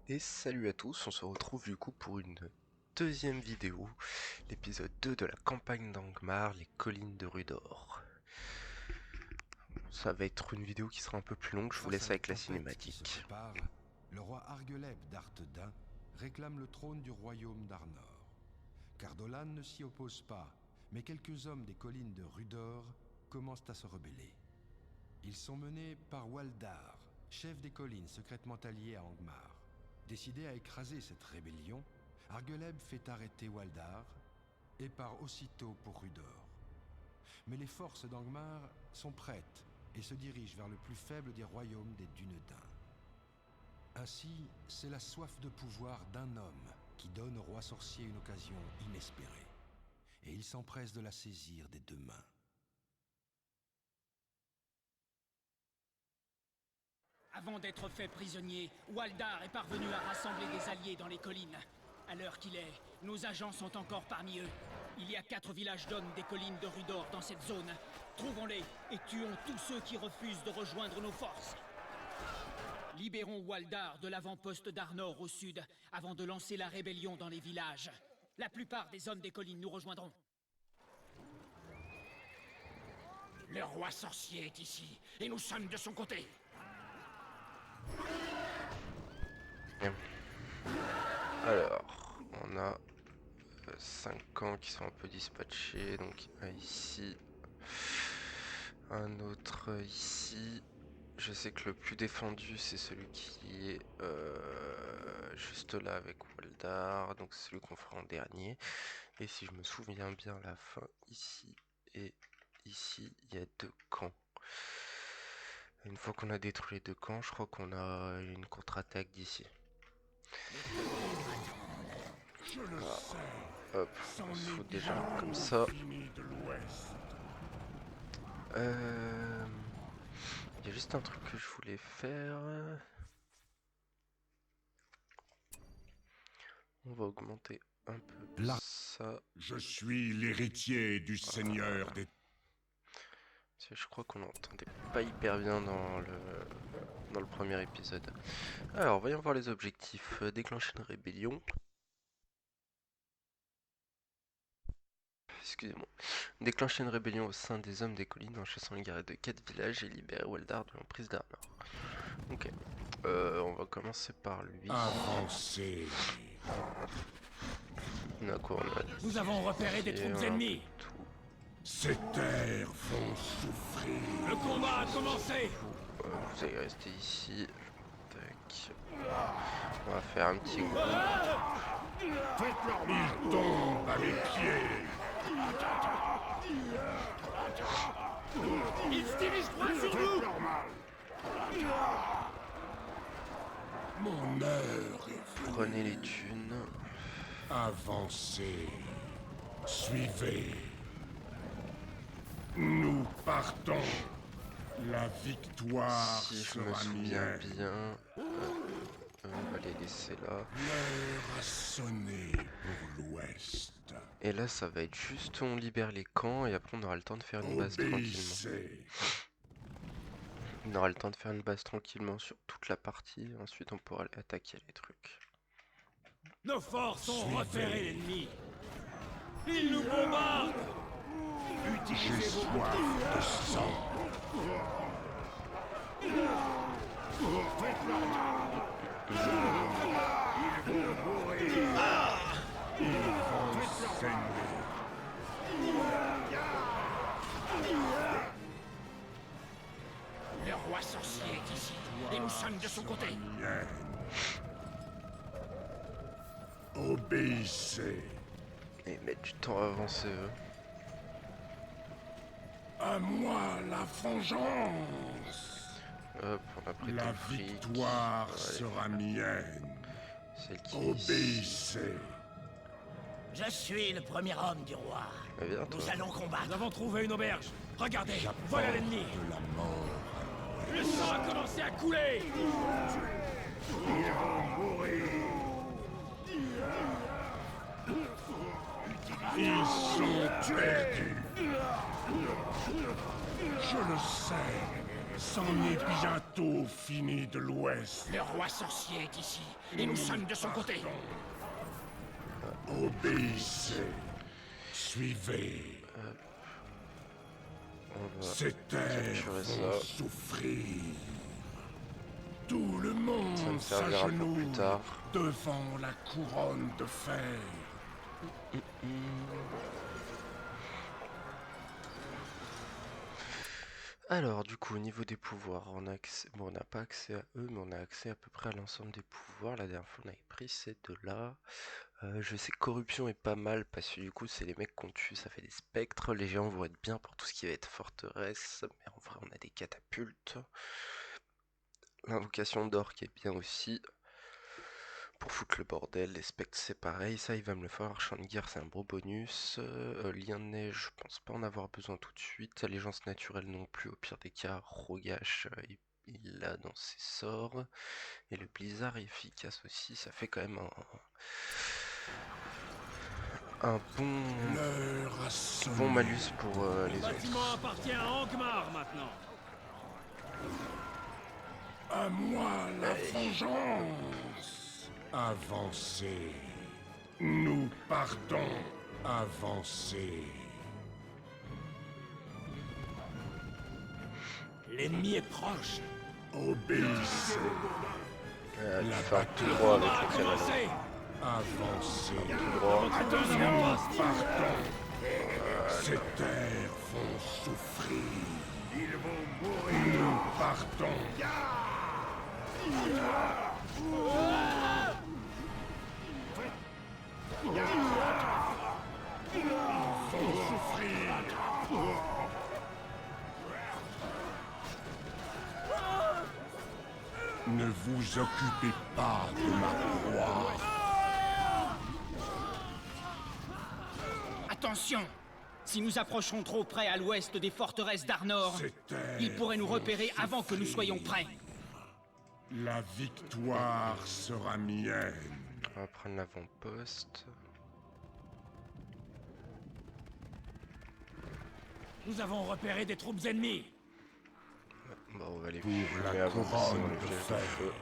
Et salut à tous, on se retrouve du coup pour une deuxième vidéo, l'épisode 2 de la campagne d'Angmar, les collines de Rudor. Ça va être une vidéo qui sera un peu plus longue, je vous laisse avec la cinématique. Le roi Argeleb d'Arthedain réclame le trône du royaume d'Arnor. Cardolan ne s'y oppose pas, mais quelques hommes des collines de Rudor commencent à se rebeller. Ils sont menés par Waldar, chef des collines secrètement allié à Angmar. Décidé à écraser cette rébellion, Argeleb fait arrêter Waldar et part aussitôt pour Rudor. Mais les forces d'Angmar sont prêtes et se dirigent vers le plus faible des royaumes des Dunedains. Ainsi, c'est la soif de pouvoir d'un homme qui donne au roi sorcier une occasion inespérée. Et il s'empresse de la saisir des deux mains. Avant d'être fait prisonnier, Waldar est parvenu à rassembler des alliés dans les collines. À l'heure qu'il est, nos agents sont encore parmi eux. Il y a 4 villages d'hommes des collines de Rudor dans cette zone. Trouvons-les et tuons tous ceux qui refusent de rejoindre nos forces. Libérons Waldar de l'avant-poste d'Arnor au sud, avant de lancer la rébellion dans les villages. La plupart des hommes des collines nous rejoindront. Le roi sorcier est ici, et nous sommes de son côté. Bien. Alors, on a 5 camps qui sont un peu dispatchés, donc un ici, un autre ici. Je sais que le plus défendu c'est celui qui est juste là avec Waldar, donc c'est celui qu'on fera en dernier. Et si je me souviens bien, la fin ici et ici, il y a 2 camps. Une fois qu'on a détruit les 2 camps, je crois qu'on a une contre-attaque d'ici. Voilà. Hop, on se fout déjà comme ça. Il y a juste un truc que je voulais faire. On va augmenter un peu ça. Je suis l'héritier du seigneur des... Je crois qu'on n'entendait pas hyper bien dans le premier épisode. Alors, voyons voir les objectifs. Déclencher une rébellion. Excusez-moi. Déclencher une rébellion au sein des hommes des collines en chassant les guerriers de 4 villages et libérer Waldar de l'emprise d'Arnor. Ok. On va commencer par lui. Avancez. On a quoi? Nous avons repéré des troupes ennemies. Ces terres vont souffrir. Le combat a commencé. Vous allez rester ici. Tac. On va faire un petit groupe. Ils tombent à mes pieds. Ils se dirigent droit sur nous. Mon heure est venue. Prenez les thunes. Avancez. Suivez. Nous partons. La victoire Si je me sera souviens mienne. bien, on va les laisser là. L'heure a sonné pour l'ouest. Et là, ça va être juste on libère les camps et après on aura le temps de faire une base tranquillement. Obéissez. On aura le temps de faire une base tranquillement sur toute la partie. Ensuite, on pourra attaquer les trucs. Nos forces ont repéré l'ennemi. Ils nous bombardent. J'ai soif de sang. Ils vont saigner. Le roi sorcier est ici, et nous sommes de son côté. Mienne. Obéissez. Et mettre du temps à avancer eux. À moi la vengeance. Hop, on a pris La tout le fric. victoire Allez, sera mienne. celle qui est ici. Obéissez. Je suis le premier homme du roi. Mais viens, toi. Nous allons combattre. Nous avons trouvé une auberge. Regardez, voilà l'ennemi. De la mort. Le sang a commencé à couler. Ils vont mourir. Ils sont perdus. Je le sais. C'en est bientôt fini de l'Ouest. Le roi sorcier est ici, et nous sommes de son côté. Obéissez. Suivez. On va Ces terres capturer vont ça. souffrir. Tout le Ça me monde servira pour s'agenouille plus tard. devant la couronne de fer. Alors, du coup, au niveau des pouvoirs, on a accès... Bon, on n'a pas accès à eux, mais on a accès à peu près à l'ensemble des pouvoirs. La dernière fois, on avait pris ces deux-là. Je sais que corruption est pas mal, parce que du coup, c'est les mecs qu'on tue, ça fait des spectres. Les géants vont être bien pour tout ce qui va être forteresse, mais en vrai, on a des catapultes. L'invocation d'or qui est bien aussi. Pour foutre le bordel, les spectres c'est pareil, ça il va me le faire. Champ de guerre c'est un beau bonus. Lien de neige, je pense pas en avoir besoin tout de suite. Allégeance naturelle non plus, au pire des cas. Rogache, il l'a dans ses sorts. Et le blizzard est efficace aussi, ça fait quand même un bon malus pour les Le bâtiment autres. appartient à Angmar maintenant. À moi la vengeance. Avancez. Nous partons. Avancez. L'ennemi est proche. Obéissez. Tu La fais un tout bataille droit On va avec le cavalerie. commencer. Avancez. Tout droit. Attention au poste. Partons. Ces terres vont souffrir. Ils vont mourir. Nous partons. Ils vont souffrir. Ne vous occupez pas de ma proie. Attention! Si nous approchons trop près à l'ouest des forteresses d'Arnor, Ces terres ils pourraient nous vont repérer avant que nous souffrir. soyons prêts. La victoire sera mienne. On va prendre l'avant-poste. Nous avons repéré des troupes ennemies. Bon, on va les Pour fumer la avant couronne sinon les de pièges de fer. feu.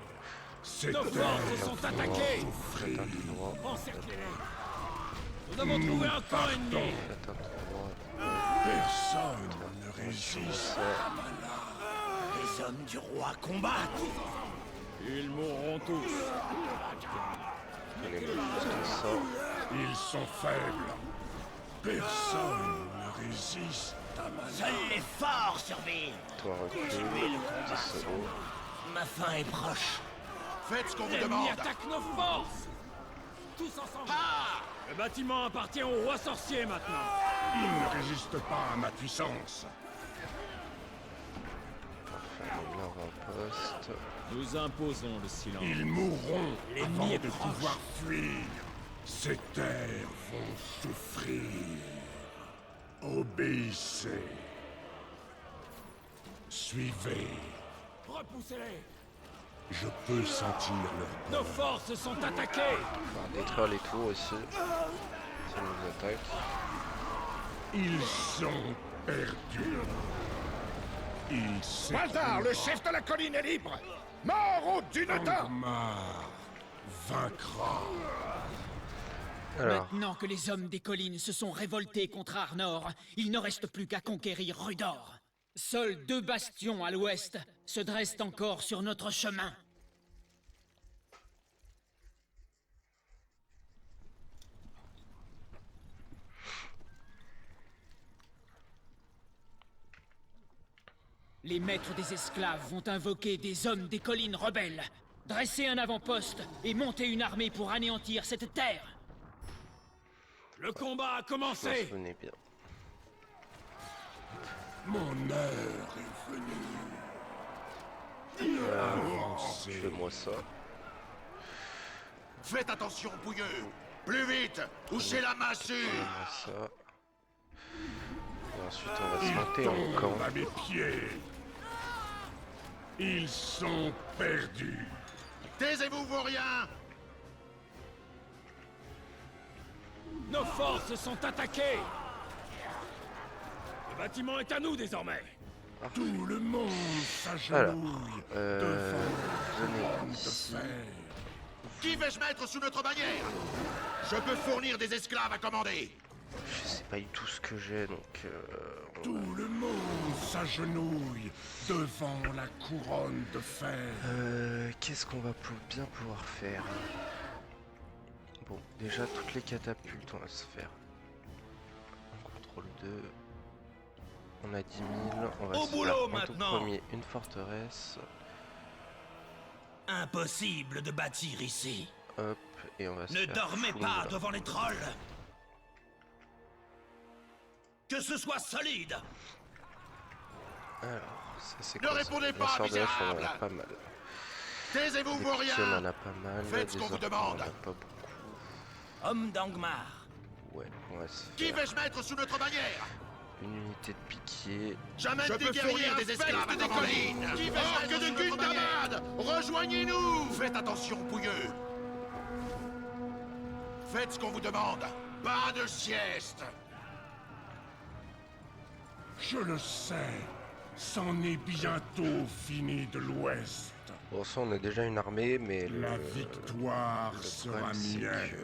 Ces Nos terres forces sont attaquées. Faites un tout droit. Encerclez-les. Nous avons trouvé un camp ennemi. Faites un tout droit. Personne ne résiste. Ça. Les hommes du roi combattent. Ils mourront tous. Donnez-moi juste ça. Ils sont faibles. Personne ne résiste à ma Seuls les forts survivent. Toi recule. Petit solo. Ma fin est proche. Faites ce qu'on vous L'ennemi demande. attaque nos forces. Tous ensemble. Le bâtiment appartient au roi sorcier maintenant. Ils ne résistent pas à ma puissance. Fermez l'avant-poste. Nous imposons le silence. Ils mourront L'ennemi avant est de proche. pouvoir fuir. Ces terres vont souffrir. Obéissez. Suivez. Repoussez-les. Je peux sentir leur Nos forces sont attaquées. On va détruire les tours aussi. Ça nous attaque. Ils sont perdus. Ils Baldar, le chef de la colline est libre. Mort au Dunedain. Angmar vaincra. Alors, Maintenant que les hommes des collines se sont révoltés contre Arnor, il ne reste plus qu'à conquérir Rudor. Seuls 2 bastions à l'ouest se dressent encore sur notre chemin. Les maîtres des esclaves vont invoquer des hommes des collines rebelles, dresser un avant-poste et monter une armée pour anéantir cette terre. Le combat a je m'en commencé. souvenais bien. Mon heure est venue. Avancez. Fais-moi ça. Faites attention, bouilleux. Plus vite, ou c'est la massue. Fais-moi ça. Et ensuite, on va se Ils monter en camp. tombent à mes pieds. Ils sont perdus. Taisez-vous, vauriens. Nos forces sont attaquées. Le bâtiment est à nous désormais. Parfait. Tout le monde Alors, s'agenouille venez de ici. fer. Qui vais-je mettre sous notre bannière? Je peux fournir des esclaves à commander. Je sais pas du tout ce que j'ai, donc... on Tout va- le monde s'agenouille devant la couronne de fer. Qu'est-ce qu'on va bien pouvoir faire? Bon, déjà, toutes les catapultes, on va se faire. On contrôle 2. On a 10 000. On va Au se boulot, faire en tout maintenant. premier une forteresse. Impossible de bâtir ici. Hop, et on va se Ne faire dormez full pas moulin. devant les trolls. Que ce soit solide. Alors, ça c'est Ne quoi ça? répondez La pas, sorderesse, on en a misérable. pas mal. Taisez-vous, Des vauriens. piquets, on en a pas mal. Faites ce Des qu'on vous arcs, demande. on en a pas beaucoup. Homme d'Angmar. Ouais, on va se Qui faire vais-je mettre sous notre bannière? une unité de piquier. J'amène des guerriers des esclaves des collines. Qui vais-je mettre de Gundamad? Rejoignez-nous. Faites attention, pouilleux. Faites ce qu'on vous demande. Pas de sieste. Je le sais, c'en est bientôt fini de l'Ouest. Bon, ça, on a déjà une armée, mais La victoire le sera problème, c'est que mienne.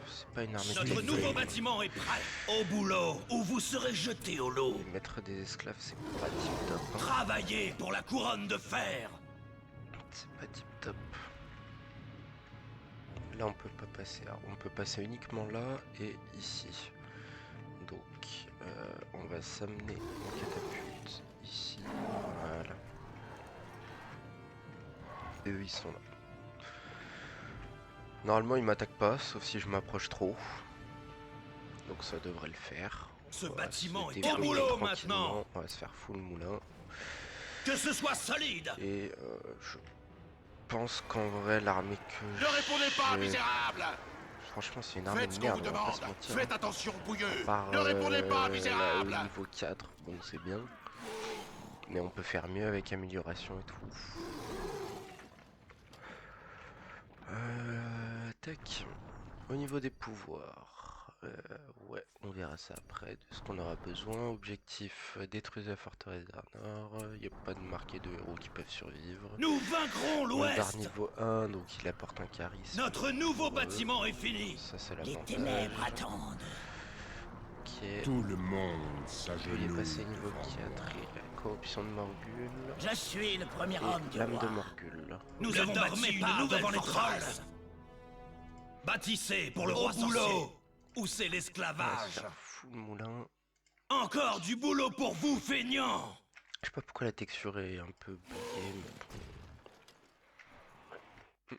c'est pas une armée Notre qui nouveau bâtiment est prêt. Au boulot, ou vous serez jeté au lot. Mettre des esclaves, c'est pas tip top. Hein. Travaillez pour la couronne de fer. C'est pas tip top. Là, on peut pas passer. Alors, on peut passer uniquement là et ici. Donc, on va s'amener en catapulte ici. Voilà. Et eux, ils sont là. Normalement, ils m'attaquent pas, sauf si je m'approche trop. Donc, ça devrait le faire. Ce On va bâtiment se est au déverrouiller boulot tranquillement. maintenant. On va se faire full moulin. Que ce soit solide. Et je pense qu'en vrai, l'armée que Ne répondez pas, j'ai- misérable. franchement, c'est une armée Faites de ce qu'on merde, vous on va pas se demande. mentir. Faites attention, pouilleux. Par, Ne répondez pas, là, misérable. au niveau 4, bon c'est bien. Mais on peut faire mieux avec amélioration et tout. Tac. Au niveau des pouvoirs, ouais, on verra ça après, de ce qu'on aura besoin. Objectif, détruire la forteresse d'Arnor. Il n'y a pas de marqué de héros qui peuvent survivre. Nous vaincrons Lombard l'Ouest. niveau 1, donc il apporte un charisme. Notre nouveau pour eux. bâtiment est fini. Ça c'est Les l'avantage. ténèbres attendent. Ok. Tout le monde Il est s'agenouille passé niveau devant 4 moi. et la corruption de Morgul. Je suis le premier homme Et du l'âme de roi. Morgul. Nous avons bâti une nouvelle forteresse. Bâtissez pour le roi sorcier. Où c'est On va se l'esclavage. faire full moulin. Encore du boulot pour vous, feignants. Je sais pas pourquoi la texture est un peu buggée, mais...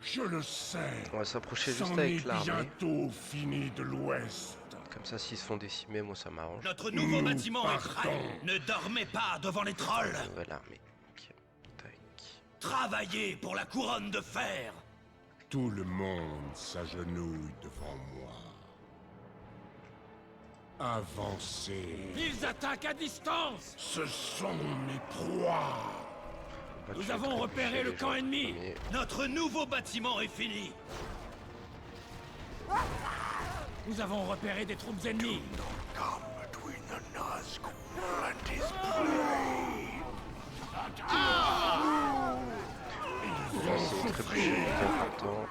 Je le sais, On va s'approcher juste c'en avec est l'armée. bientôt fini de l'Ouest. Comme ça, s'ils se font décimer, moi ça m'arrange. Notre nouveau Nous bâtiment est prêt. partons. Ne dormez pas devant les trolls. Nouvelle armée. Ok. Tac. Travaillez pour la couronne de fer. Tout le monde s'agenouille devant moi. Avancez. Ils attaquent à distance. Ce sont mes proies. Bah, Nous tu vas avons trébucher repéré le déjà camp en ennemi. premier. Notre nouveau bâtiment est fini. Nous avons repéré des troupes ennemies. On va essayer de trébucher le plus important.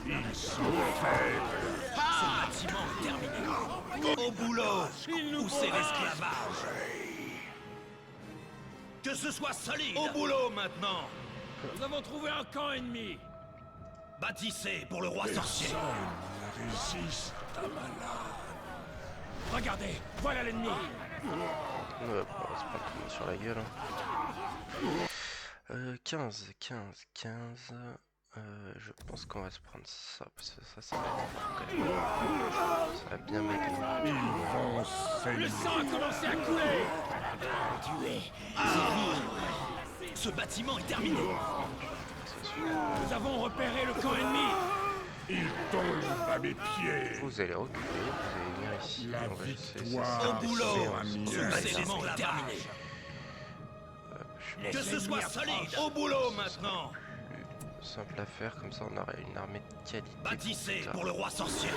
Ils sont faibles. Ce bâtiment est terminé. Au boulot. Où c'est l'esclavage. Que ce soit solide. Au boulot maintenant. Nous avons trouvé un camp ennemi. Bâtissez pour le roi sorcier. Personne ne résiste à ma lame. Regardez, voilà l'ennemi. On va se prendre tout le monde sur la gueule. Hein. 15. Je pense qu'on va se prendre ça, parce que ça va être... Ça va bien m'aider. Ils vont Le saigner. sang a commencé à couler. Ce bâtiment est terminé. Nous avons repéré le camp ennemi. Ils tombent à mes pieds. Vous allez reculer, vous allez venir ici. La on va essayer victoire ça, Au boulot. sera Ce mienne. bâtiment est terminé. Que ce soit solide. Au boulot maintenant. Simple à faire, comme ça on aura une armée de qualité. Bâtissez plus tard. pour le roi sorcier.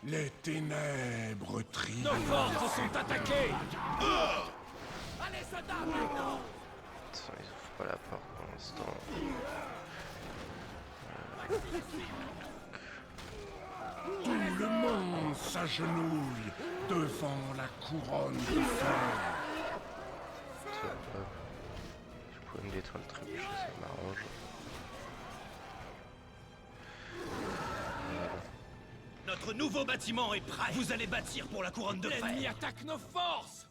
Les ténèbres trient. Nos forces sont attaquées. Allez, soldats, maintenant! Attends, ils ouvrent pas la porte pour l'instant. Tout le monde s'agenouille devant la couronne de fer. Tiens, hop. Je pourrais me détruire le trébuchet, ça m'arrange. Notre nouveau bâtiment est prêt. Vous allez bâtir pour la couronne de L'ennemi fer. attaque nos forces.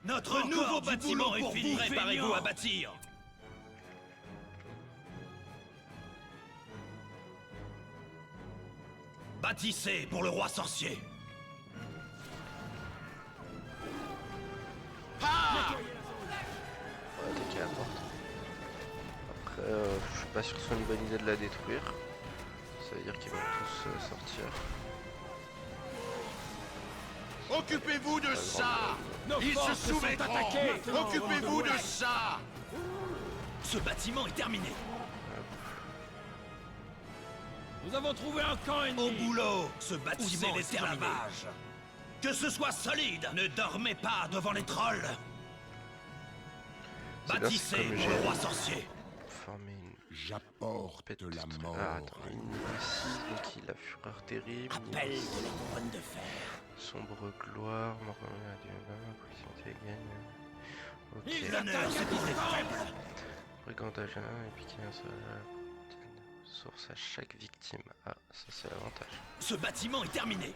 Notre Encore nouveau du bâtiment boulot est pour fini. vous, Préparez-vous feignants. à bâtir. Bâtissez pour le roi sorcier. On va attaquer la porte. Après, je suis pas sûr que ce soit une bonne idée de la détruire. Ça veut dire qu'ils vont tous sortir. Occupez-vous de ça! Nos Ils se forces sont soumettront! attaquées. Occupez-vous de ça! Ce bâtiment est terminé. Nous avons trouvé un camp Au ennemi. boulot, ce bâtiment est terminé. Que ce soit solide. Ne dormez pas devant les trolls. C'est Bâtissez comme pour j'ai le roi sorcier. formé une J'apporte pète la de mort. Ah, attends, il niveau 6, donc il a fureur terrible. Appel de la couronne de fer. Sombre gloire, mort à Dieu, proximité gagne. Ok. L'honneur, c'est pour les faibles. Brigandage 1 et piquer un seul. Source à chaque victime. Ah, ça c'est l'avantage. Ce bâtiment est terminé.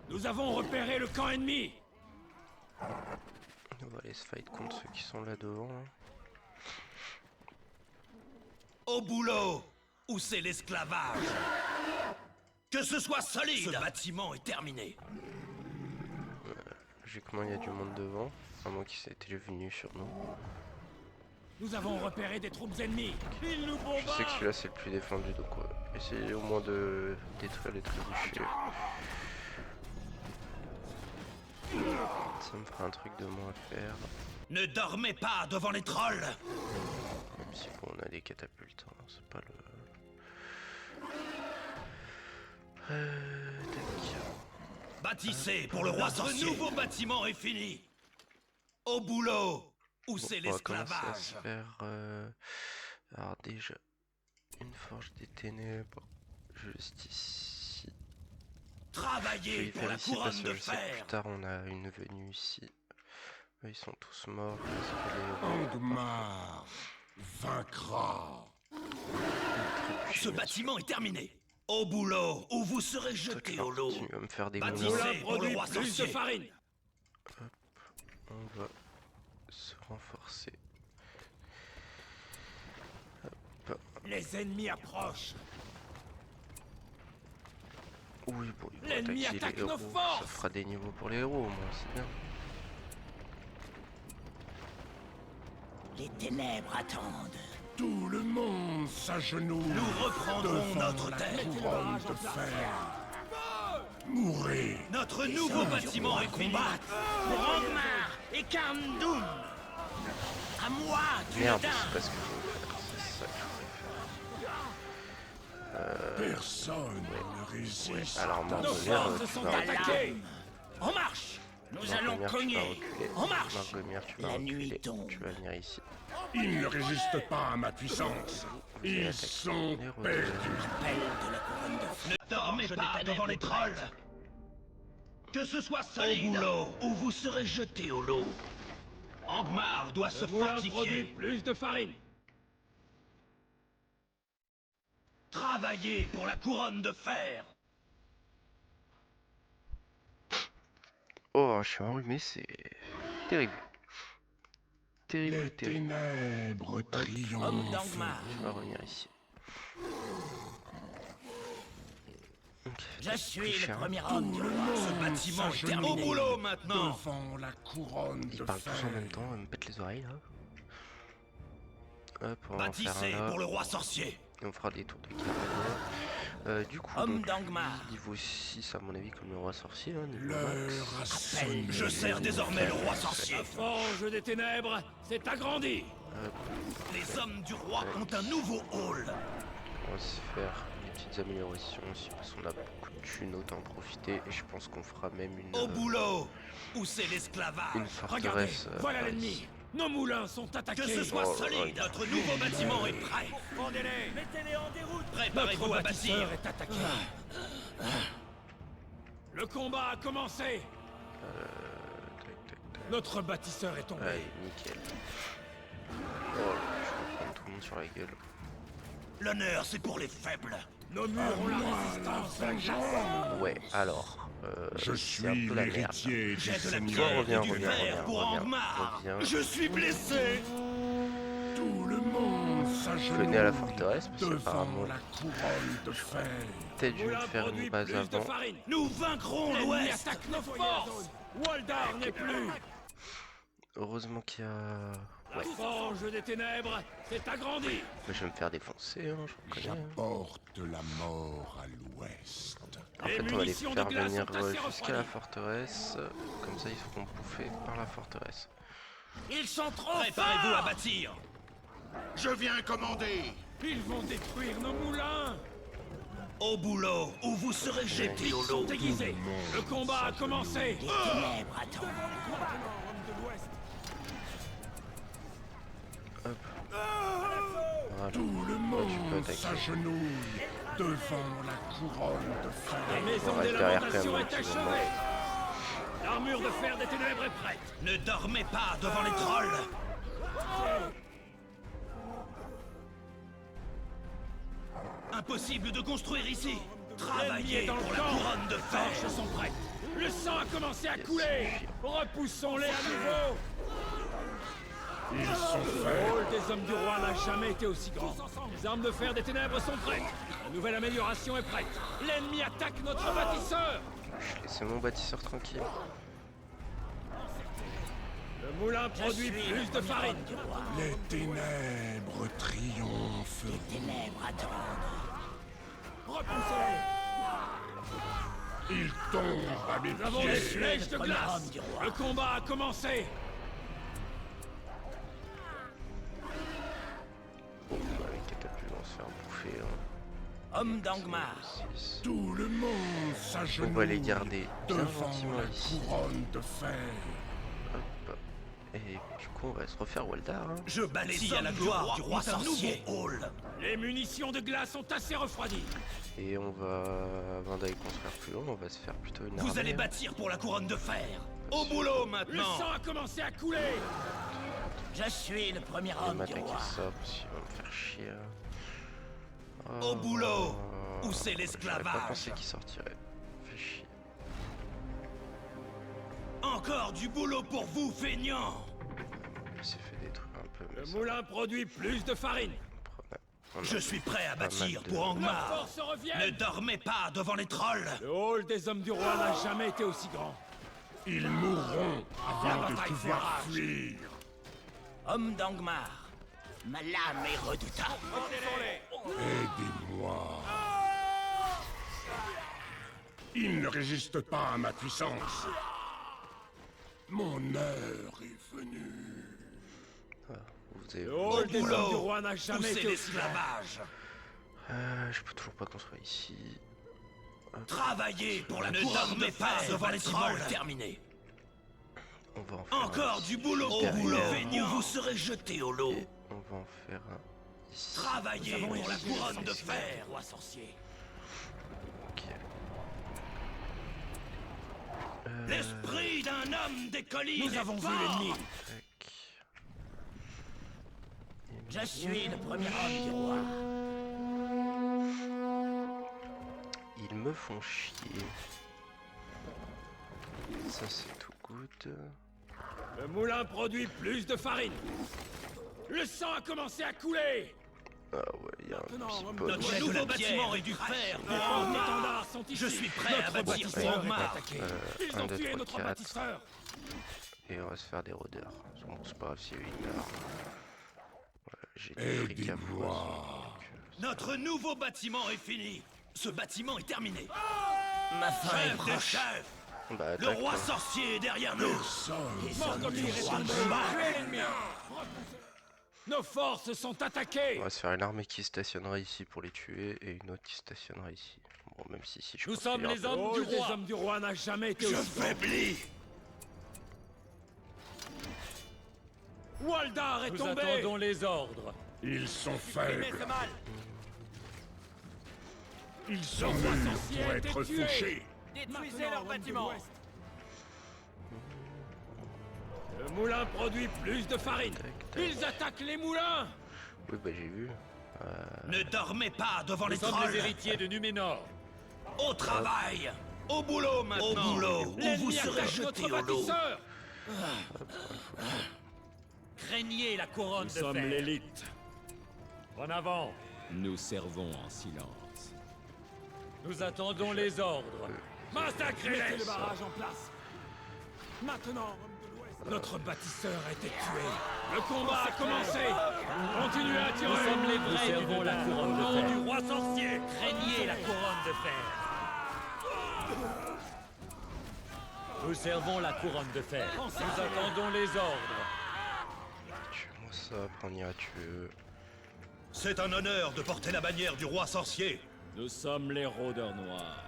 Nous avons repéré le camp ennemi. On va aller se fight contre ceux qui sont là devant. Hein. Au boulot, où c'est l'esclavage. Que ce soit solide. Ce bâtiment est terminé. Logiquement, il y a du monde devant. À moins qu'ils étaient venus sur nous. Nous avons repéré des troupes ennemies. Ils nous Je sais que bombardent. celui-là c'est le plus défendu, donc essayez au moins de détruire les trébuchets. Ça me fera un truc de moins à faire. Ne dormez pas devant les trolls. Même si bon, on a des catapultes, hein, c'est pas le... tac. Bâtissez pour le roi sorcier. Ce nouveau bâtiment est fini. Au boulot, où c'est On va commencer à l'esclavage. se faire... Alors déjà, une forge des ténèbres, juste ici. Je vais Travaillez y pour faire la ici parce couronne que de je sais que fer. plus tard on a une venue ici. Eux, ils sont tous morts. Parce que les... Angmar vaincra. Ce bâtiment est terminé. Au boulot, où vous serez Toute jeté leur au lot. continue à me faire des Bâtissez moulins. Moulin pour le produit roi plus de sorcier. farine. On va se renforcer. Les ennemis approchent. Oui, bon, ils vont L'ennemi attaquer attaque les nos héros. Ça forces. fera des niveaux pour les héros, au moins, c'est bien. Les ténèbres attendent. Tout le monde s'agenouille Nous reprendrons devant notre la terre. couronne de fer. Mourez. Notre nouveau bâtiment est fini. Pour Angmar et Karndoum. À moi, Merde, Dunedain. c'est pas ce que je voulais faire. C'est ça que je voulais faire. Personne ne résiste. Alors, Nos Margomir, forces tu sont vas reculer. attaquées. En marche. Nous allons Margomir, tu vas cogner. reculer. En marche. Margomir, tu vas La reculer. nuit tombe. Tu vas venir ici. Ils ne résistent pas à ma puissance. Vous allez Ils attaquer sont les rôdeurs. perdus. Appel de la couronne de fer. Ne dormez pas devant les trolls. Que ce soit solide. Au boulot, où vous serez jeté au lot. Angmar doit se Moulin produit fortifier. plus de farine. Travaillez pour la couronne de fer. Oh, je suis enrhumé, c'est terrible. Terrible, Les terrible. ténèbres Homme triomphent. d'Angmar. Je vais revenir ici. Ok, Je suis plus le cher. premier homme du roi. Ce bâtiment est s'agenouille terminé. Au boulot maintenant. devant la couronne Ils de parlent fer. tous en même temps, ils me pètent les oreilles là. Hop, on va en faire Bâtissez un là. pour le roi sorcier. Et on fera des tours de carreau. Du coup, Homme donc, d'Angmar. niveau 6 à mon avis comme le roi sorcier, hein, niveau L'heure max. a sonné. Je sers désormais le roi sorcier. La forge des ténèbres s'est agrandie. Les hommes du roi ont un nouveau hall. On va se faire des petites améliorations aussi parce qu'on a beaucoup de thunes, autant en profiter. Et je pense qu'on fera même une, Au boulot. Où c'est une l'esclavage? Regardez, forteresse. voilà par l'ennemi. ici. Nos moulins sont attaqués. Que ce soit solide, notre nouveau bâtiment est prêt. Rendez-les. Mettez-les en déroute. Préparez-vous Notre à bâtir. bâtisseur est attaqué. Le combat a commencé. Tac, tac, tac. Notre bâtisseur est tombé. Allez, nickel. Oh, je vais prendre tout le monde sur la gueule. L'honneur, c'est pour les faibles. Nos murs ont la résistance de la glace. Ouais, alors. Je c'est un suis peu la merde. l'héritier du J'ai de la Seigneur. pierre Reviens, et du reviens, verre reviens, pour reviens, Angmar. reviens. Je suis blessé. Tout le monde Venez à la forteresse, parce devant qu'apparemment, la couronne de fer. peut-être dû Moulin faire produit une base plus de avant. farine. Nous vaincrons L'ennemi l'Ouest. attaque nos forces. Waldar n'est plus. Heureusement qu'il y a. La forge des ténèbres s'est agrandie. Mais je vais me faire défoncer, hein, je reconnais. hein. J'apporte la mort à l'ouest. En Les fait, on va les munitions de faire glace venir sont assez jusqu'à la refroidies. forteresse. Comme ça, ils seront bouffés par la forteresse. Ils sont trop Préparez-vous à forts. bâtir. Je viens commander. Ils vont détruire nos moulins. Au boulot, ou vous serez jetés au Ils sont lot. déguisés. Le combat a commencé. Ténèbres attendent. Voilà. Tout le tu peux monde attaquer. s'agenouille devant la couronne de La fer. maison On des reste derrière lamentations quand est même un petit achevée. L'armure de fer des ténèbres est prête. Ne dormez pas devant les trolls. Impossible de construire ici. L'ennemi est Travaillez dans le pour la camp. couronne de Les fer. torches sont prêtes. Le sang a commencé à couler. Repoussons-les à nouveau. Ils sont Le faits. rôle des hommes du roi n'a jamais été aussi grand. Les armes de fer des ténèbres sont prêtes. La nouvelle amélioration est prête. L'ennemi attaque notre bâtisseur. Laissez mon bâtisseur tranquille. Le moulin produit plus de farine. Les ténèbres triomphent. Repoussez-les. Ils tombent à mes Nous avons les pieds. flèches de glace. Le combat a commencé. Bon, avec catapulte, on va se faire bouffer. Hein. Homme d'Angmar. 6. Tout le monde s'agenouille On va les garder bien devant gentiment la ici. couronne de fer. Hop. Et du coup, on va se refaire Waldar. Hein. Je bâtis à la gloire du roi sorcier. Hall. Les munitions de glace sont assez refroidies. Et on va, avant d'aller construire plus loin, on va se faire plutôt une Vous armée, allez hein. bâtir pour la couronne de fer. Au boulot Le maintenant. sang a commencé à couler. Je suis le premier Je vais m'attaquer ça parce qu'il va me faire chier. Au Oh, boulot, où c'est j'aurais pas l'esclavage. pensé qu'il sortirait. Fait chier. Encore du boulot pour vous, feignants. Il s'est fait détruire un peu. Mais Le ça moulin produit plus de farine. on a Je suis prêt à pas mal bâtir de- pour Nos Angmar. forces Ne reviennent. dormez pas devant les trolls. Le hall des hommes du roi n'a jamais été aussi grand. Ils mourront La avant de bataille pouvoir fait rage. fuir. Homme d'Angmar, ma lame est redoutable. Aidez-moi. Ils ne résistent pas à ma puissance. Mon heure est venue. Vous avez... Le hall des hommes du Boulot, roi n'a où jamais c'est été aussi grand. l'esclavage. Je peux toujours pas construire ici. Travaillez pour la couronne de fer devant les trolls. Terminé. On va en faire Encore un du ici. boulot au Derrière. boulot. Ou vous serez jetés au lot. Et on va en faire un ici. Travaillez pour la couronne de fer. Roi sorcier. Ok. L'esprit d'un homme des collines. Nous avons est vu fort. l'ennemi. Tac. Je suis le premier homme du roi. Ils me font chier. Ça c'est tout good. Le moulin produit plus de farine. Le sang a commencé à couler. Ah ouais, il y a un Maintenant, petit homme peu. de Notre nouveau bâtiment est du fer. Nos étendards sont ici. Je suis prêt à Notre bâtir bâtisseur pour est Angmar. attaqué. Ils 1, ont 2, tué 3, notre 4. bâtisseur. Et on va se faire des rôdeurs. Bon, c'est pas grave s'il y a eu une heure. Voilà, j'ai des fric à Aidez-moi. foison, donc, Notre nouveau bâtiment est fini. Ce bâtiment est terminé. Ma fin est proche. Chef, Bah le attaque. roi sorcier est derrière nous. Nos forces sont attaquées. On va se faire une armée qui stationnera ici pour les tuer et une autre qui stationnera ici. Bon, même si je Nous pense sommes qu'il y a les un peu- hommes du roi. Les hommes du roi n'a jamais été Je aussi forts. faiblis. Waldar est tombé. Nous attendons les ordres. Ils sont faibles. mal. Ils sont Le roi nuls sorcier pour a été être tué. fauchés. Détruisez leur bâtiment. Le moulin produit plus de farine. Tac, tac. Ils attaquent les moulins. Oui, bah j'ai vu. Ne dormez pas devant les Nous sommes trolls. les héritiers de Numénor. Au travail. Au boulot maintenant. Au boulot, où vous L'ennemi serez attaque jeté notre au lot. bâtisseur. Craignez la couronne Nous de sommes fer. l'élite. En avant. Nous servons en silence. Nous attendons les ordres. Massacrez-les. le barrage en place. Maintenant, notre bâtisseur a été tué. Le combat a commencé. Continuez à tirer. Nous sommes les vrais. Nous servons la couronne de fer. Du roi sorcier. Craignez la couronne de fer. Nous servons la couronne de fer. Nous attendons les ordres. Tue-moi ça, après on ira tuer. C'est un honneur de porter la bannière du roi sorcier. Nous sommes les rôdeurs noirs.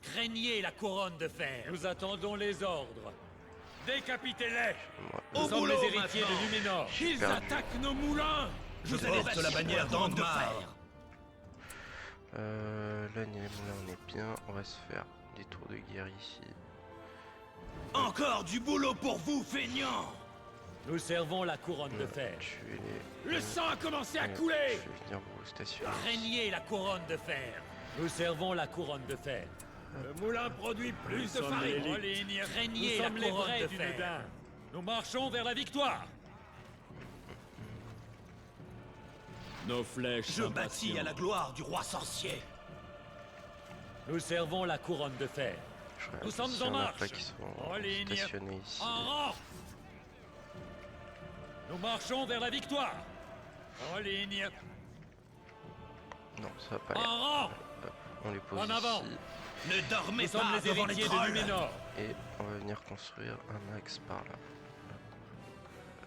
Craignez la couronne de fer. Nous attendons les ordres. Décapitez-les. Au Nous sommes boulot les héritiers maintenant. de Numénor. Ils perdu. attaquent nos moulins. Je porte la bannière d'Angmar. Là on est bien. On va se faire des tours de guerre ici. Encore du boulot pour vous, feignants. Nous servons la couronne de fer. Tuer les. Le sang a commencé à Ouais, couler. Je vais venir vous stationner. Craignez la couronne de fer. Nous servons la couronne de fer. Le moulin produit plus de farine. En ligne. Craignez Nous la sommes les couronne vrais de du fer. Nedin. Nous marchons vers la victoire. Nos flèches Je sont bâtis à la patientes. gloire du roi sorcier. Nous servons la couronne de fer. Je regarde Nous sommes s'il y en en a marche. pas qui sont En ligne. stationnés ici. En rang. Nous marchons vers la victoire. En ligne. Non, ça va pas En aller. rang. On les pose En avant. ici. Ne dormez Nous sommes pas les devant les héritiers de trolls. Numénor. Et on va venir construire un axe par là.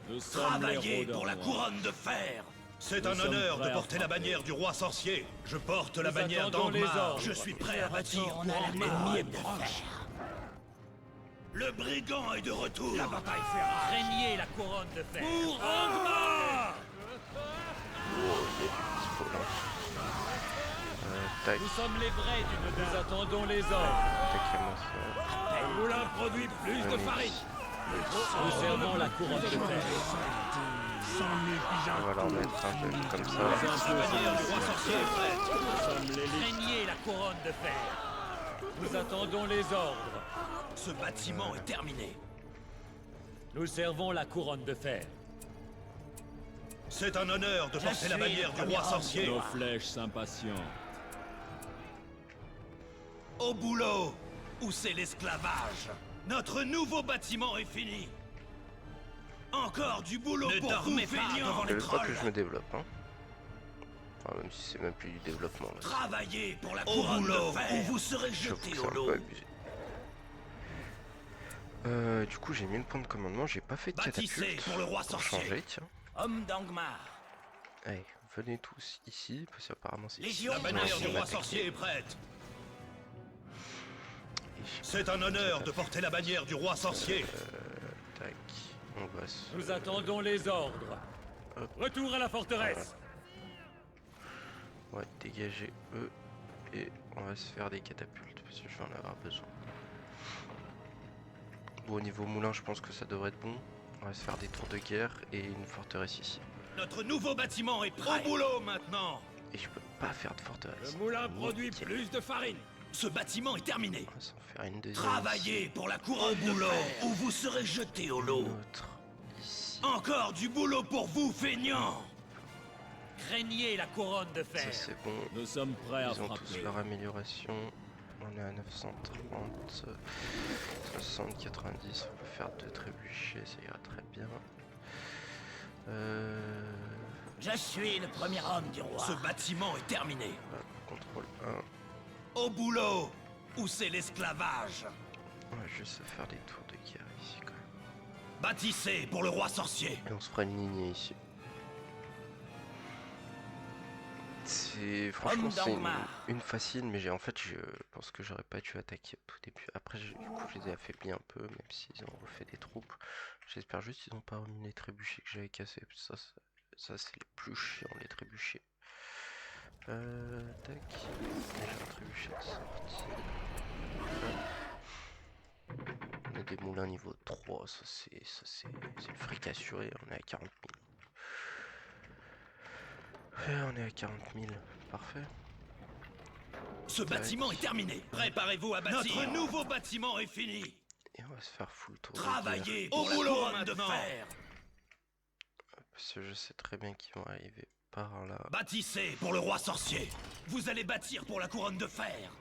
Nous sommes les Travaillez rôdeurs pour la noirs. couronne de fer. C'est Nous un sommes honneur de prêts à porter la frapper. bannière du roi sorcier. Je porte la Nous bannière attendons les d'Angmar. ordres. Je suis prêt à bâtir pour Angmar. Le brigand est de retour. La bataille fera. Craignez la couronne de fer. Pour Angmar. Tac, Nous sommes les vrais du Nedin. Nous attendons les ordres. attaquez-moi ça. Le moulin produit plus de farine. Nous servons la couronne de fer. On va leur mettre un peu comme ça. La bannière du roi sorcier est prête. Nous sommes l'élite. Craignez la couronne de fer. Nous attendons les ordres. Ce bâtiment est terminé. Nous servons la couronne de fer. C'est un honneur de porter la bannière du roi sorcier. Nos flèches s'impatientent. Au boulot, où c'est l'esclavage. Notre nouveau bâtiment est fini. Encore du boulot pour vous, feignants. Devant Je les veux pas que trolls. je me développe, hein. Enfin, même si c'est même plus du développement là. Travaillez pour la couronne de fer, où vous serez J'avoue que jeté c'est au un peu lot. abusé. Du coup, j'ai mis le point de commandement, j'ai pas fait de Bâtissez catapulte. pour le roi Pour sorcier. changer, tiens. Homme d'Angmar. Allez, venez tous ici, parce qu'apparemment c'est ici. La que bannière je du vais roi attaquer. sorcier est prête. Et je- C'est un honneur de porter la bannière du roi sorcier. Tac, on va se... Nous attendons les ordres. Retour à la forteresse. On va dégager eux et on va se faire des catapultes parce que je vais en avoir besoin. Bon, au niveau moulin, je pense que ça devrait être bon. On va se faire des tours de guerre et une forteresse ici. Notre nouveau bâtiment est prêt. Au boulot maintenant. Et je peux pas faire de forteresse. Le moulin produit Nickel. plus de farine. Ce bâtiment est terminé. On va s'en faire une deuxième. Travaillez pour la couronne de fer, où vous serez jeté au ici. lot. Une autre ici. Encore du boulot pour vous, feignants. Craignez la couronne de Ça fer. c'est bon. Nous sommes prêts à Ils ont tous frapper. leur amélioration. On est à 930, 60, 90. On peut faire 2 trébuchets, ça ira très bien. Je suis le premier homme du roi. Ce bâtiment est terminé. Hop, contrôle 1. Au boulot. Où c'est l'esclavage? On va juste faire des tours de guerre ici quand même. Bâtissez pour le roi sorcier. Et on se fera une lignée ici. C'est franchement c'est une facile, mais en fait je pense que j'aurais pas dû attaquer au tout début. Après du coup je les ai affaiblis un peu, même s'ils ont refait des troupes. J'espère juste qu'ils n'ont pas remis les trébuchets que j'avais cassés. Ça c'est les plus chiants, les trébuchets. Tac. J'ai un trébuchet de sortie. On a des moulins niveau 3, ça c'est le fric assuré, on est à 40 000. Et on est à 40 000, parfait. Ce bâtiment est terminé. Préparez-vous à bâtir. Notre nouveau bâtiment est fini. Et on va se faire full tour. Travaillez au boulot maintenant. Parce que je sais très bien qu'ils vont arriver par là. Bâtissez pour le roi sorcier. Vous allez bâtir pour la couronne de fer.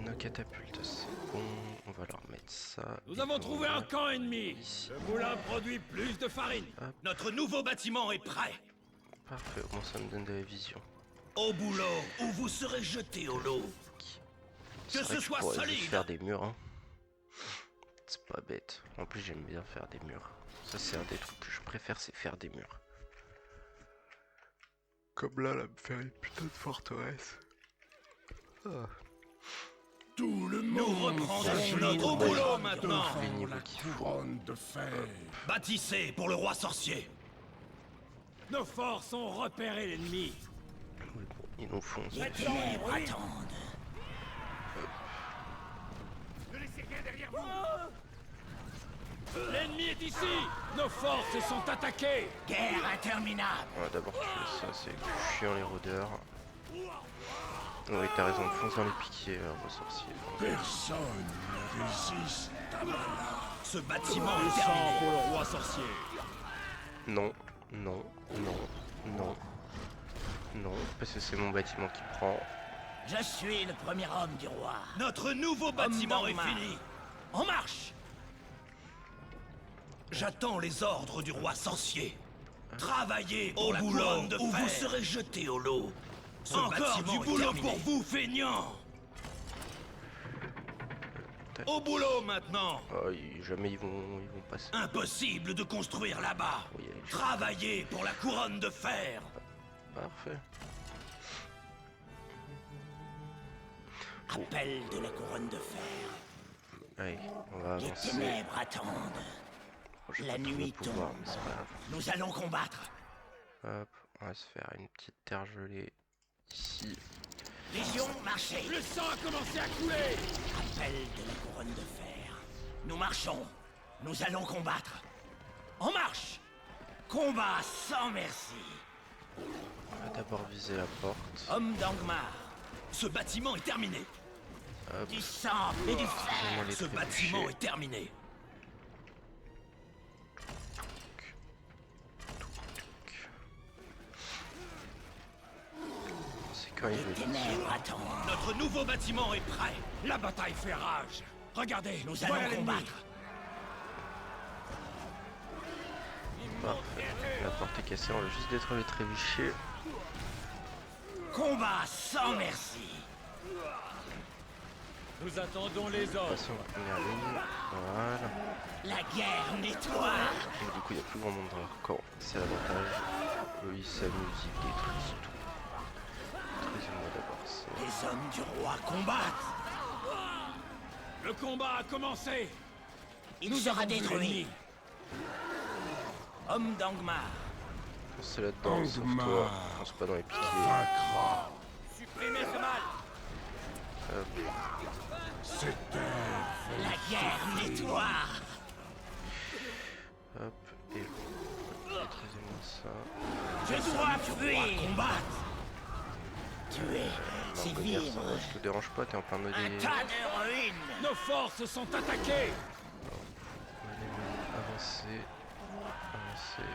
Nos catapultes, c'est bon. On va leur mettre ça. Nous avons trouvé un camp ennemi. Ici. Le moulin produit plus de farine. Hop. Notre nouveau bâtiment est prêt. Parfait, au moins ça me donne de la vision. Au boulot, où vous serez jeté au lot. Que ce soit solide. Faire des murs, hein. C'est pas bête. En plus, j'aime bien faire des murs. Ça, c'est un des trucs que je préfère, c'est faire des murs. Comme là, me faire une putain de forteresse. Ah. Tout le Nous monde reprendrons notre boulot maintenant. Les niveaux qu'il faut. couronne de fer. Bâtissez pour le roi sorcier. Nos forces ont repéré l'ennemi. Oui, bon, ils nous font. Les ténèbres attendent. L'ennemi est ici. Nos forces sont attaquées. Guerre interminable. On va d'abord tuer ça, c'est chiant les rôdeurs. Oui, t'as raison, fonce dans les piquets, roi sorcier. Personne ne résiste à ma lame. Ce bâtiment Le est sang terminé. pour le roi sorcier. Non, non, non, non. Non, parce que c'est mon bâtiment qui prend. Je suis le premier homme du roi. Notre nouveau bâtiment est fini. En marche. J'attends les ordres du roi sorcier. Travaillez au boulot de ou vous serez jeté au lot. Encore du boulot pour vous, feignants. Au boulot maintenant. Oh, jamais ils vont passer. Impossible de construire là-bas. Oui, allez, Travaillez pour la couronne de fer. Parfait. Appel de la couronne de fer. Allez, on va Les avancer. ténèbres attendent. Oh, j'ai La pas tout nuit le pouvoir, tombe. mais c'est pas grave. Nous allons combattre. Hop, on va se faire une petite terre gelée ici. Légion, marchez. Le sang a commencé à couler. Appel de la couronne de fer. Nous marchons. Nous allons combattre. En marche. Combat sans merci. On va d'abord viser la porte. Homme d'Angmar. Ce bâtiment est terminé. Hop. Du sang et du Excusez-moi, fer. les Ce trébuchets. bâtiment est terminé. C'est quand il Les veut. ténèbres attendent. Notre nouveau bâtiment est prêt. La bataille fait rage. Regardez, Nous voilà allons l'ennemi. combattre. Parfait. La porte est cassée, on va juste détruire les trébuchets. Combat sans merci. Nous attendons les ordres. Passons en première ligne. Voilà. La guerre nettoie. Et du coup, il n'y a plus grand monde dans leur camp. C'est l'avantage. Eux, ils s'amusent, ils détruisent tout. Détruisez-moi d'abord ça. Les hommes du roi combattent. Le combat a commencé. Il Nous sera avons vu détruit. l'ennemi. Homme d'Angmar. Foncez là-dedans, sauve-toi. Angmar. Fonce pas dans les piquets. Vaincra. Supprimez ce mal. Hop. Cette terre La guerre nettoie. Hop. Et détruisez-moi ça. Je dois fuir. Combattre. Tuer, c'est On va dire ça, vivre. je te dérange pas, t'es en plein de Un des... tas de ruines. Nos forces sont attaquées. Avancez. Avancez.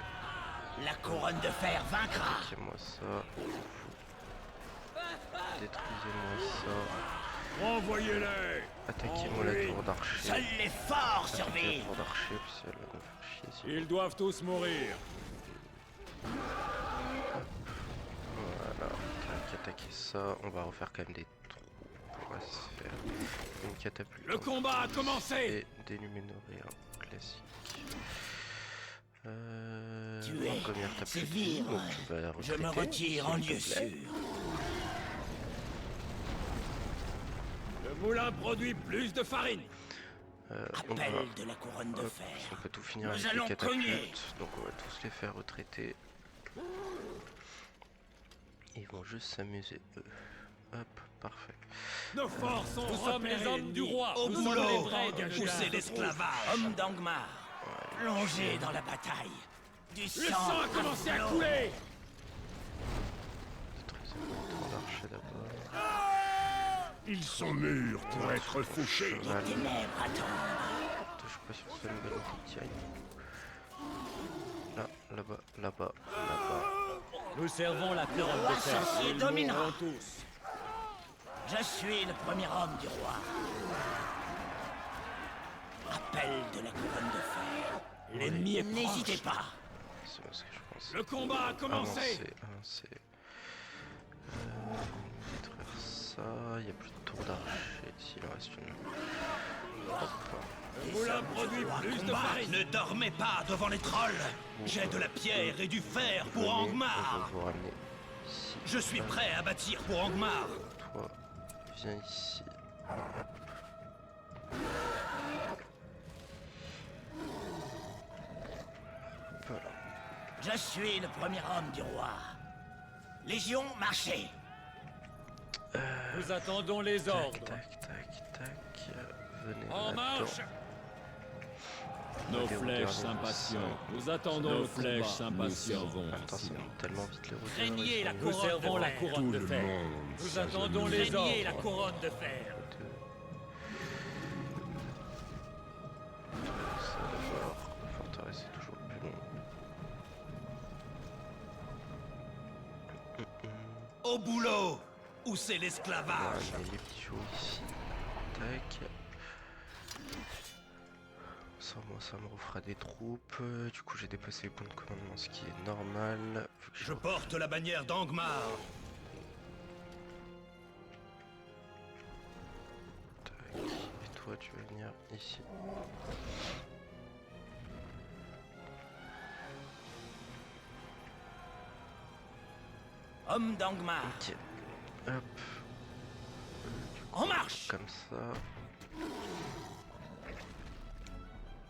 La couronne de fer vaincra. Attaquez-moi ça. Détruisez-moi ça. Renvoyez-les. Attaquez-moi la tour d'archer. Seuls les forts Attaquez la survivent. tour d'archer, parce qu'elle va me faire chier. Ils doivent tous mourir. Voilà, tac, attaquer ça. On va refaire quand même des trous. On va se faire une catapulte. Le combat a commencé! Et des numénoréens classiques. Tuer, t'as c'est plus de vie, vivre. donc tu vas Je me retraiter, retire en s'il te lieu plaît. sûr. Le moulin produit plus de farine! On va, Appel de la couronne de hop, fer. on peut tout finir Nous avec allons les catapultes, cogner. donc on va tous les faire retraiter. Ils vont juste s'amuser eux. Hop, parfait. Nos forces sont Nous sommes les hommes du roi! Au Nous sommes les boulot, vrais guerriers. poussez l'esclavage. Homme d'Angmar, plongez dans la bataille. Du Le sang sang a commencé à couler! Très important d'archer d'abord. Ils sont mûrs pour être fauchés. Cheval. ténèbres attendent. Je suis pas sûr que ce soit une bonne idée d'y aller. Là, là-bas, là-bas, là-bas. Nous servons la couronne Roi de fer. sorcier Ils dominera. mourront tous. Je suis le premier homme du roi. Appel de la couronne de fer. L'ennemi est N'hésitez proche. pas. C'est ce que je pensais. Le combat a commencé! Avancer. Détruire ça. Il n'y a plus de tour d'archer. S'il en reste une. Hop. Le moulin produit plus de farine! Ne dormez pas devant les trolls. J'ai de la pierre et du fer pour Venez, Angmar. on va vous ramener ici. Je suis prêt à bâtir pour Angmar. Toi, viens ici. Voilà. Je suis le premier homme du roi. Légion, marchez. Nous attendons les Tac, ordres. tac, tac, tac. Venez En marche! là-dedans. Nos Regardez, flèches regardez s'impatientent. Nous attendons nos flèches s'impatientent. Attends, ça monte tellement vite les routes. Craignez la Nous couronne servons de la fer. couronne Tout de le fer. monde Nous attendons s'agenouille. les Craignez la ordres. couronne de fer. Ça d'abord. Forteresse est toujours plus long. Au boulot. Où c'est On va l'esclavage? amener les petits chauds ici. Tac. Ça, moi, ça me refera des troupes. Du coup, j'ai dépassé les points de commandement, ce qui est normal. Vu que Je porte la bannière d'Angmar. Tac. Et toi, tu vas venir ici. Homme d'Angmar. Ok. Hop. En marche. Comme ça.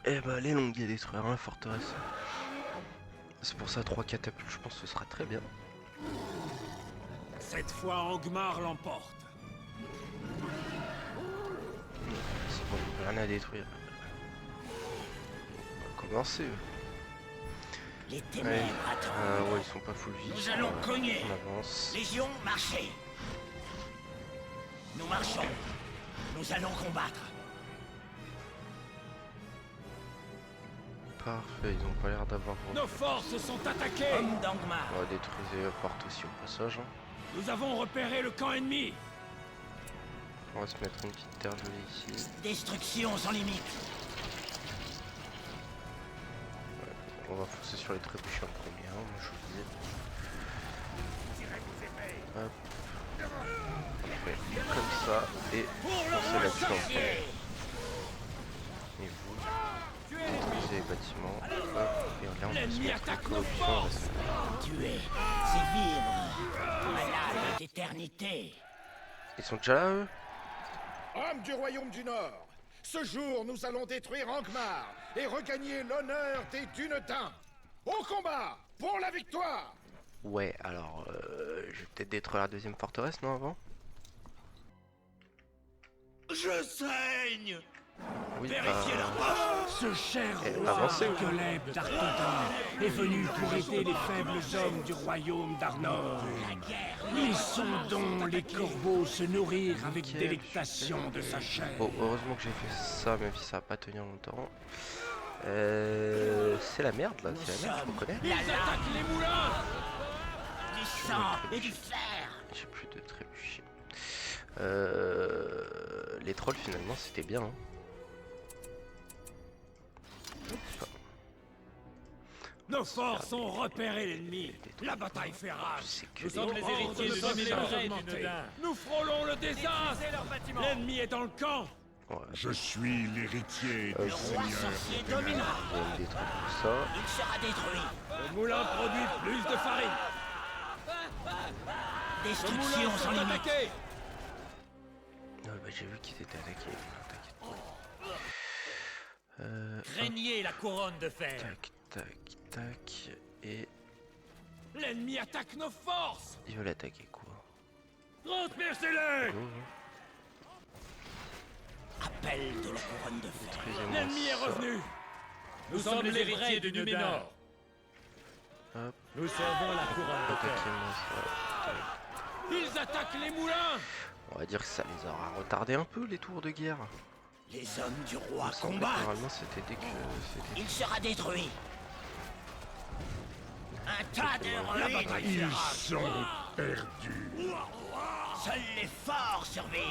Et bah, les longues à détruire la forteresse. C'est pour ça 3 catapultes, je pense que ce sera très bien. Cette fois, Angmar l'emporte. C'est bon, rien à détruire. On va commencer. Les Ouais. ténèbres attendent. Ouais, ils sont pas full vie. Nous allons cogner. On avance. Légion, marchez. Nous marchons. Nous allons combattre. Parfait, ils ont pas l'air d'avoir. Nos forces sont attaquées! Homme d'Angmar. On va détruire la porte aussi au passage. Hein. Nous avons repéré le camp ennemi! On va se mettre une petite terre gelée ici. Destruction sans limite. On va foncer sur les trébuchets en premier, hein, moi je vous dis. Hop. Parfait. Comme ça, et foncez là-dessus en premier. Et vous, détruisez les bâtiments. Hop. Et là, on va se L'ennemi mettre attaque en nos coalition, on va se- forces! Tuer, c'est vivre. Malade d'éternité. Ils sont déjà là, eux? Hommes du royaume du Nord, ce jour nous allons détruire Angmar et regagner l'honneur des Dunetins. Au combat pour la victoire. Ouais, alors, je vais peut-être détruire la deuxième forteresse, non, avant? Je saigne. Oui, Vérifiez leur poche. Ce cher Eh, avancez, oui. Caleb d'Arthedan est venu pour aider les faibles hommes du royaume d'Arnor. Ils sont dont les corbeaux se nourrir avec Ok, délectation de sa chair. Bon, heureusement que j'ai fait ça, même si ça va pas tenir longtemps. C'est la merde là, c'est la merde, je reconnais. Ils attaquent les moulins! Du sang et du fer. J'ai plus de trébuchets. Les trolls finalement c'était bien. Hein. Nos forces ont repéré l'ennemi. La bataille fait rage. C'est que Nous des- sommes les héritiers Nos de forces Numénor sont et augmentées. d'Unedin. Nous frôlons le désastre. L'ennemi est dans le camp. Ouais, Je suis l'héritier du Seigneur. dominera. je vais me détruire tout ça. Il sera détruit. Le moulin produit plus de farine. Le Destruction moulin sans sont limite. attaqués. Ouais, bah, j'ai vu qu'ils étaient attaqués. Craignez la couronne de fer. Tac, tac, tac. Et L'ennemi attaque nos forces. ils veulent attaquer quoi? Transpercez-les. Go, Appel de la couronne de fer. détruisez-moi L'ennemi est ça. revenu. Nous sommes les héritiers de Numénor. Hop, Nous servons la couronne de fer. attaquez-moi ça. Tac. Ils attaquent les moulins. On va dire que ça les aura retardés un peu les tours de guerre. Les hommes du roi Il me semblait que combattent. normalement c'était dès que c'était. Il sera détruit. Un tas de La ruines. bataille fait Ils rage. sont perdus. Seuls les forts survivent.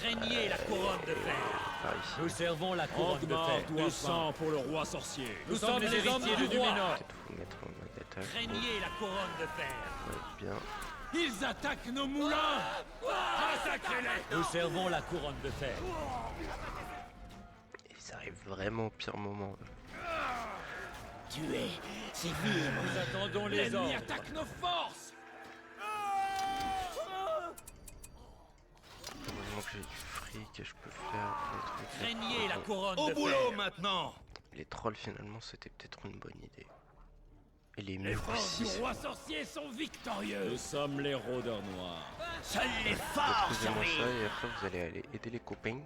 Craignez la couronne de fer. Par ici. Nous servons la couronne de Angmar fer. doit sang pour le roi sorcier. Nous sommes les héritiers de Numénor. Peut-être vous mettre en mode attaque. Craignez la couronne de fer. Ouais, bien. Ils attaquent nos moulins. Massacrez-les. Nous servons la couronne de fer. Et ça arrive vraiment au pire moment. Tuez ces villes. Nous attendons les L'ennemi ordres. attaque nos forces. Heureusement que j'ai du fric et je peux faire des trucs. Craignez la couronne Au de boulot fer. maintenant. Les trolls finalement c'était peut-être une bonne idée. Et les Les murs forces aussi. du roi sorcier sont victorieux. Nous sommes les rôdeurs noirs. Seuls les forts Détruisez-moi ça survivent. et après vous allez aller aider les copains.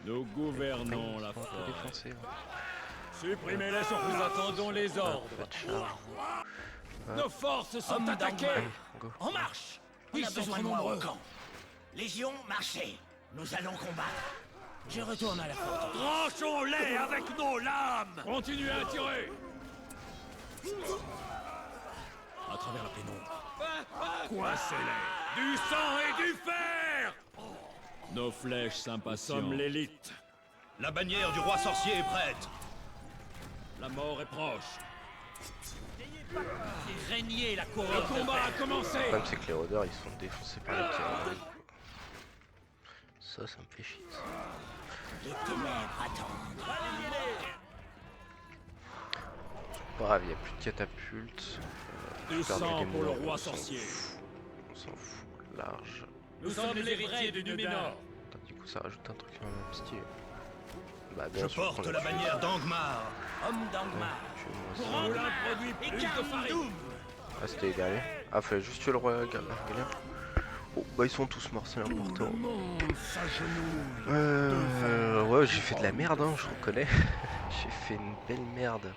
Nous gouvernons Ils la sont un peu forêt. défoncés. Hein. Supprimez-les sur Nous attendons les ordres. Pas de charge. Nos forces sont Homme attaquées. Allez, go. En marche. Ils On a sont besoin trop de moi nombreux. au camp. Légion, marchez. Nous allons combattre. Je retourne à la forteresse. Tranchons-les avec nos lames. Continuez à tirer. À travers la pénombre. Coincez-les. Du sang et du fer. Nos flèches Nous s'impatientent. sommes l'élite. La bannière du roi sorcier est prête. La mort est proche. Craignez la couronne Le de combat fer. a commencé. Le problème c'est que les rôdeurs ils sont défoncés par les pyramides. Ça me fait chier. Ça. Les ténèbres attendent. Pas grave, il n'y a plus de catapultes. Du Faire sang des pour le murs, roi on s'en sorcier. fout. On s'en fout large. Nous sommes les héritiers de Numénor. Putain, du coup ça rajoute un truc quand même stylé. Bah bien Je sûr porte qu'on la tue. bannière d'Angmar. Homme d'Angmar. Tuez-moi ça. Moulin produit Et plus de farine. Cardoum. Ah c'était égalé. Ah fallait juste tuer le roi Galien. Oh bah ils sont tous morts, c'est important. Monde s'agenouille. Ouais j'ai fait de la merde hein, je reconnais. J'ai fait une belle merde.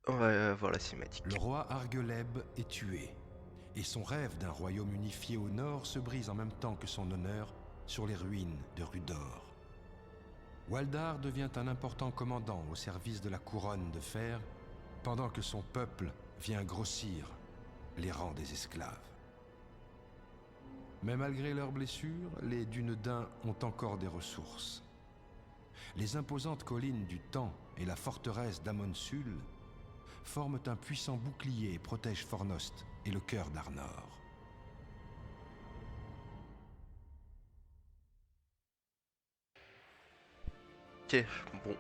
On va voir la cinématique. Le roi Argeleb est tué, et son rêve d'un royaume unifié au nord se brise en même temps que son honneur sur les ruines de Rudor. Waldar devient un important commandant au service de la couronne de fer, pendant que son peuple vient grossir les rangs des esclaves. Mais malgré leurs blessures, les Dunedins ont encore des ressources. Les imposantes collines du Temps et la forteresse d'Amonsul forment un puissant bouclier et protègent Fornost et le cœur d'Arnor. Ok, bon.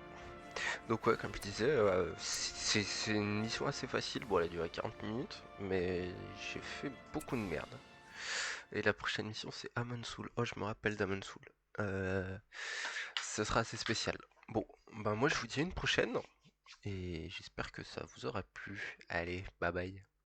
Donc ouais, comme je disais, c'est une mission assez facile. Bon, elle a duré 40 minutes, mais j'ai fait beaucoup de merde. Et la prochaine mission, c'est Amonsul. Oh, je me rappelle d'Amonsul. Ce sera assez spécial. Bon, ben moi je vous dis à une prochaine, et j'espère que ça vous aura plu. Allez, bye bye.